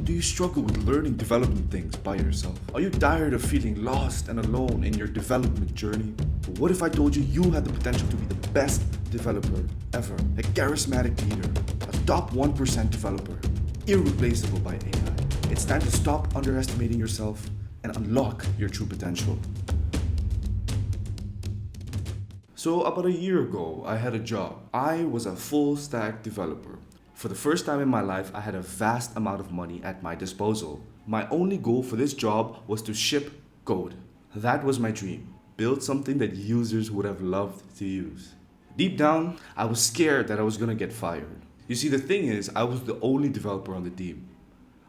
Do you struggle with learning development things by yourself? Are you tired of feeling lost and alone in your development journey? What if I told you you had the potential to be the best developer ever? A charismatic leader, a top 1% developer, irreplaceable by AI. It's time to stop underestimating yourself and unlock your true potential. So about a year ago, I had a job. I was a full stack developer. For the first time in my life, I had a vast amount of money at my disposal. My only goal for this job was to ship code. That was my dream. Build something that users would have loved to use. Deep down, I was scared that I was gonna get fired. You see, the thing is, I was the only developer on the team.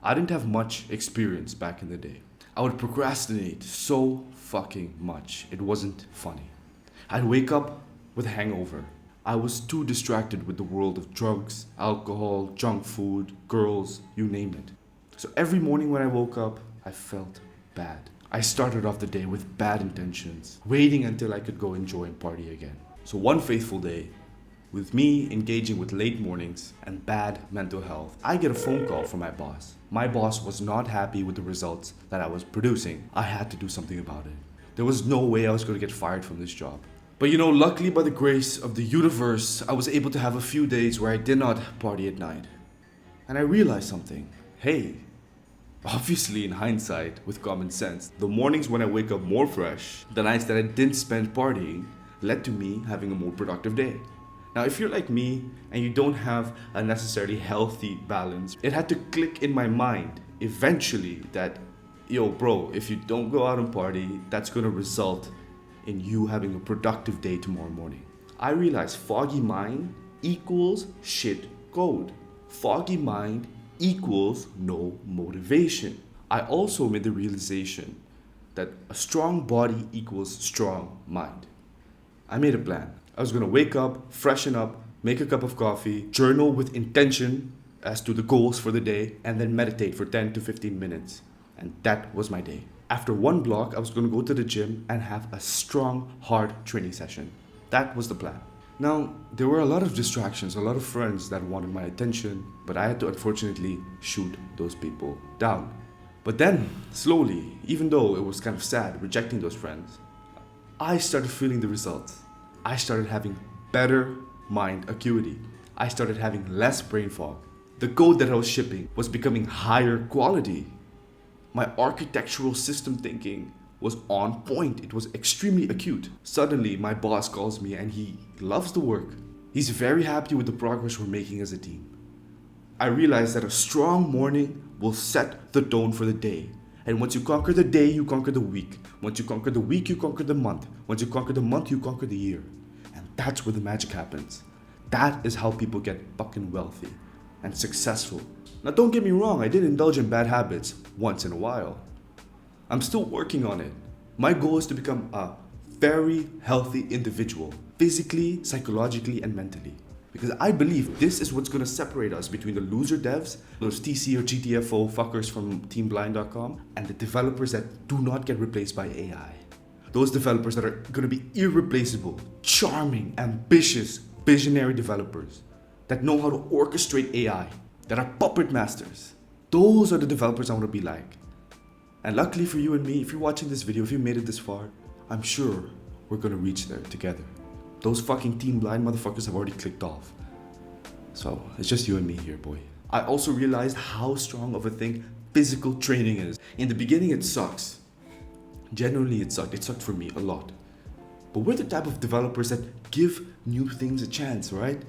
I didn't have much experience back in the day. I would procrastinate so fucking much. It wasn't funny. I'd wake up with a hangover. I was too distracted with the world of drugs, alcohol, junk food, girls, you name it. So every morning when I woke up, I felt bad. I started off the day with bad intentions, waiting until I could go enjoy and party again. So one faithful day, with me engaging with late mornings and bad mental health, I get a phone call from my boss. My boss was not happy with the results that I was producing. I had to do something about it. There was no way I was going to get fired from this job. But luckily by the grace of the universe, I was able to have a few days where I did not party at night. And I realized something. Hey, obviously in hindsight, with common sense, the mornings when I wake up more fresh, the nights that I didn't spend partying, led to me having a more productive day. Now, if you're like me and you don't have a necessarily healthy balance, it had to click in my mind eventually that, yo bro, if you don't go out and party, that's gonna result in you having a productive day tomorrow morning. I realized foggy mind equals shit code. Foggy mind equals no motivation. I also made the realization that a strong body equals strong mind. I made a plan. I was gonna wake up, freshen up, make a cup of coffee, journal with intention as to the goals for the day, and then meditate for 10 to 15 minutes. And that was my day. After one block, I was going to go to the gym and have a strong, hard training session. That was the plan. Now, there were a lot of distractions, a lot of friends that wanted my attention, but I had to unfortunately shoot those people down. But then, slowly, even though it was kind of sad rejecting those friends, I started feeling the results. I started having better mind acuity. I started having less brain fog. The code that I was shipping was becoming higher quality. My architectural system thinking was on point. It was extremely acute. Suddenly, my boss calls me and he loves the work. He's very happy with the progress we're making as a team. I realized that a strong morning will set the tone for the day. And once you conquer the day, you conquer the week. Once you conquer the week, you conquer the month. Once you conquer the month, you conquer the year. And that's where the magic happens. That is how people get fucking wealthy and successful. Now don't get me wrong, I did indulge in bad habits once in a while. I'm still working on it. My goal is to become a very healthy individual, physically, psychologically, and mentally. Because I believe this is what's gonna separate us between the loser devs, those TC or GTFO fuckers from teamblind.com, and the developers that do not get replaced by AI. Those developers that are gonna be irreplaceable, charming, ambitious, visionary developers that know how to orchestrate AI, that are puppet masters. Those are the developers I want to be like. And luckily for you and me, if you're watching this video, if you made it this far, I'm sure we're gonna reach there together. Those fucking Team Blind motherfuckers have already clicked off. So it's just you and me here, boy. I also realized how strong of a thing physical training is. In the beginning, it sucks. Genuinely, it sucked. It sucked for me a lot. But we're the type of developers that give new things a chance, right?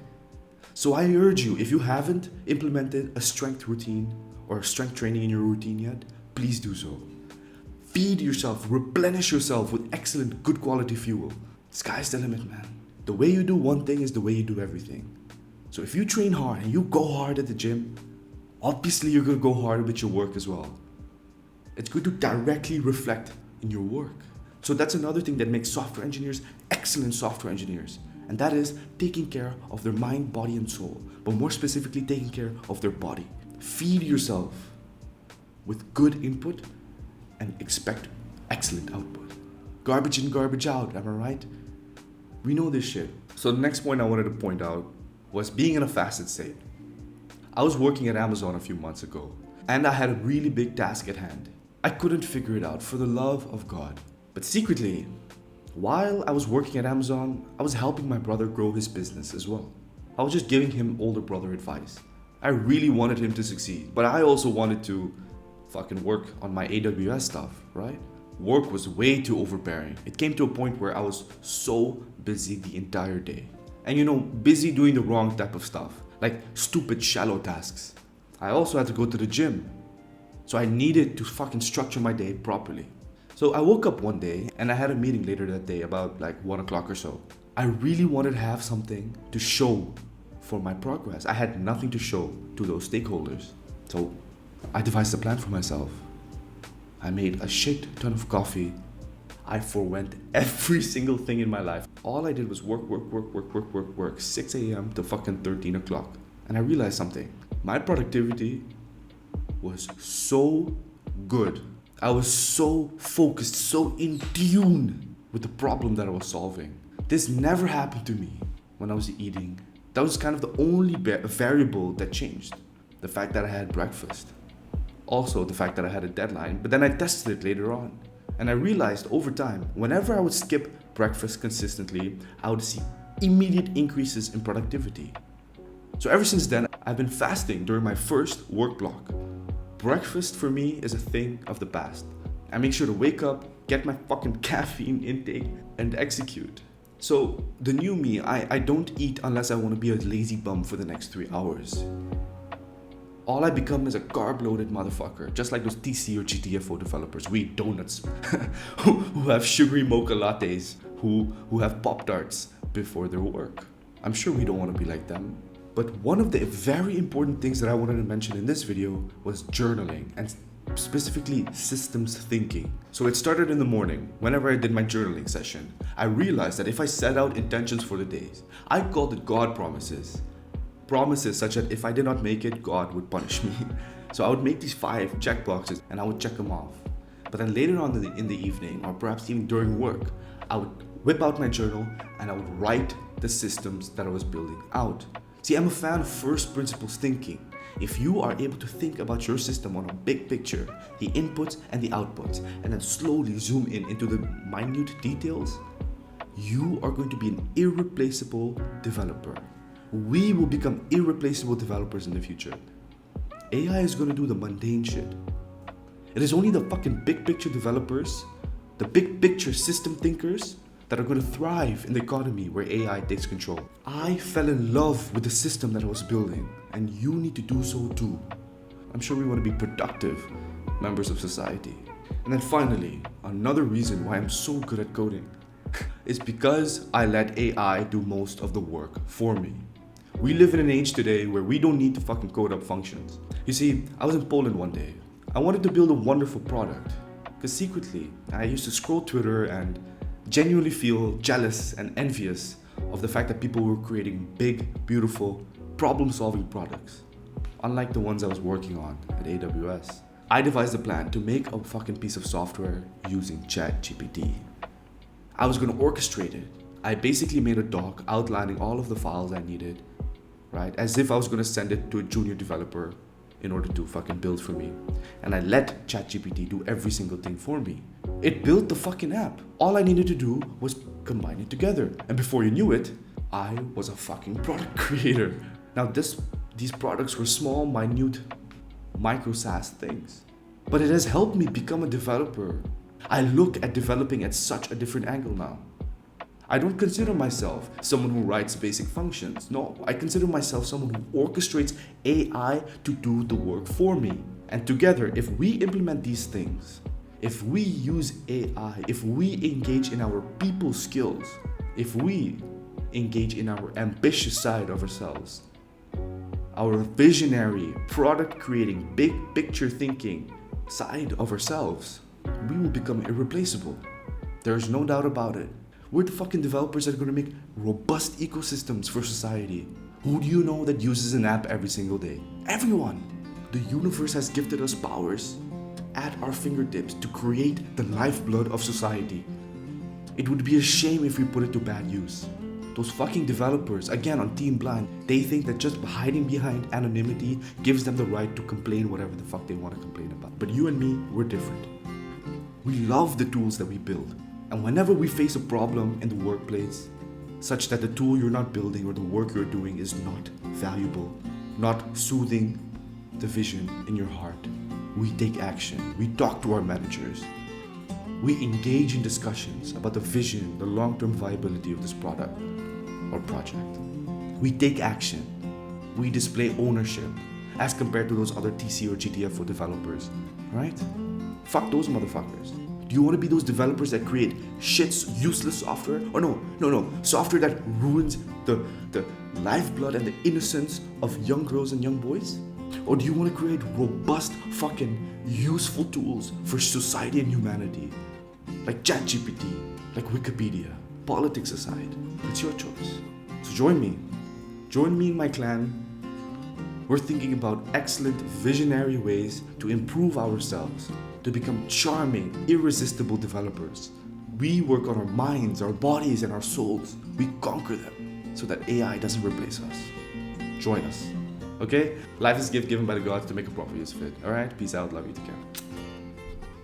So I urge you, if you haven't implemented a strength routine or strength training in your routine yet, please do so. Feed yourself, replenish yourself with excellent, good quality fuel. Sky's the limit, man. The way you do one thing is the way you do everything. So if you train hard and you go hard at the gym, obviously you're gonna go hard with your work as well. It's going to directly reflect in your work. So that's another thing that makes software engineers excellent software engineers. And that is taking care of their mind, body, and soul. But more specifically, taking care of their body. Feed yourself with good input and expect excellent output. Garbage in, garbage out, am I right? We know this shit. So the next point I wanted to point out was being in a fasted state. I was working at Amazon a few months ago. and I had a really big task at hand. I couldn't figure it out for the love of God. But secretly, while I was working at Amazon, I was helping my brother grow his business as well. I was just giving him older brother advice. I really wanted him to succeed, but I also wanted to fucking work on my AWS stuff, right? Work was way too overbearing. It came to a point where I was so busy the entire day. And busy doing the wrong type of stuff, like stupid shallow tasks. I also had to go to the gym. So I needed to fucking structure my day properly. So I woke up one day and I had a meeting later that day about like 1 o'clock or so. I really wanted to have something to show for my progress. I had nothing to show to those stakeholders. So I devised a plan for myself. I made a shit ton of coffee. I forwent every single thing in my life. All I did was work, 6 a.m. to fucking 13 o'clock. And I realized something. My productivity was so good. I was so focused, so in tune with the problem that I was solving. This never happened to me when I was eating. That was kind of the only variable that changed. The fact that I had breakfast. Also, the fact that I had a deadline, but then I tested it later on. And I realized over time, whenever I would skip breakfast consistently, I would see immediate increases in productivity. So ever since then, I've been fasting during my first work block. Breakfast for me is a thing of the past. I make sure to wake up, get my fucking caffeine intake, and execute. So the new me, I don't eat unless I want to be a lazy bum for the next 3 hours. All I become is a carb-loaded motherfucker, just like those TC or GTFO developers who eat donuts, who have sugary mocha lattes, who have Pop-Tarts before their work. I'm sure we don't want to be like them. But one of the very important things that I wanted to mention in this video was journaling, and specifically systems thinking. So it started in the morning. Whenever I did my journaling session, I realized that if I set out intentions for the days, I called it God promises. Promises such that if I did not make it, God would punish me. So I would make these 5 check boxes and I would check them off. But then later on in the evening, or perhaps even during work, I would whip out my journal and I would write the systems that I was building out. See, I'm a fan of first principles thinking. If you are able to think about your system on a big picture, the inputs and the outputs, and then slowly zoom into the minute details, you are going to be an irreplaceable developer. We will become irreplaceable developers in the future. AI is going to do the mundane shit. It is only the fucking big picture developers, the big picture system thinkers, that are going to thrive in the economy where AI takes control. I fell in love with the system that I was building, and you need to do so too. I'm sure we want to be productive members of society. And then finally, another reason why I'm so good at coding is because I let AI do most of the work for me. We live in an age today where we don't need to fucking code up functions. You see, I was in Poland one day. I wanted to build a wonderful product, because secretly, I used to scroll Twitter and genuinely feel jealous and envious of the fact that people were creating big, beautiful, problem-solving products, unlike the ones I was working on at AWS. I devised a plan to make a fucking piece of software using ChatGPT. I was going to orchestrate it. I basically made a doc outlining all of the files I needed, right? As if I was going to send it to a junior developer in order to fucking build for me. And I let ChatGPT do every single thing for me. It built the fucking app. All I needed to do was combine it together. And before you knew it, I was a fucking product creator. Now these products were small, minute, micro SaaS things. But it has helped me become a developer. I look at developing at such a different angle now. I don't consider myself someone who writes basic functions. No, I consider myself someone who orchestrates AI to do the work for me. And together, if we implement these things, if we use AI, if we engage in our people skills, if we engage in our ambitious side of ourselves, our visionary, product creating, big picture thinking side of ourselves, we will become irreplaceable. There's no doubt about it. We're the fucking developers that are going to make robust ecosystems for society. Who do you know that uses an app every single day? Everyone! The universe has gifted us powers at our fingertips to create the lifeblood of society. It would be a shame if we put it to bad use. Those fucking developers, again on Team Blind, they think that just hiding behind anonymity gives them the right to complain whatever the fuck they want to complain about. But you and me, we're different. We love the tools that we build. And whenever we face a problem in the workplace, such that the tool you're not building or the work you're doing is not valuable, not soothing the vision in your heart, we take action. We talk to our managers. We engage in discussions about the vision, the long-term viability of this product or project. We take action. We display ownership as compared to those other TC or GTFO developers, right? Fuck those motherfuckers. Do you want to be those developers that create useless software? Or no, software that ruins the lifeblood and the innocence of young girls and young boys? Or do you want to create robust, fucking useful tools for society and humanity? Like ChatGPT, like Wikipedia. Politics aside, it's your choice. So join me. Join me in my clan. We're thinking about excellent, visionary ways to improve ourselves, to become charming, irresistible developers. We work on our minds, our bodies, and our souls. We conquer them so that AI doesn't replace us. Join us. Okay? Life is a gift given by the gods to make a proper use of it. Alright? Peace out. Love you. Take care.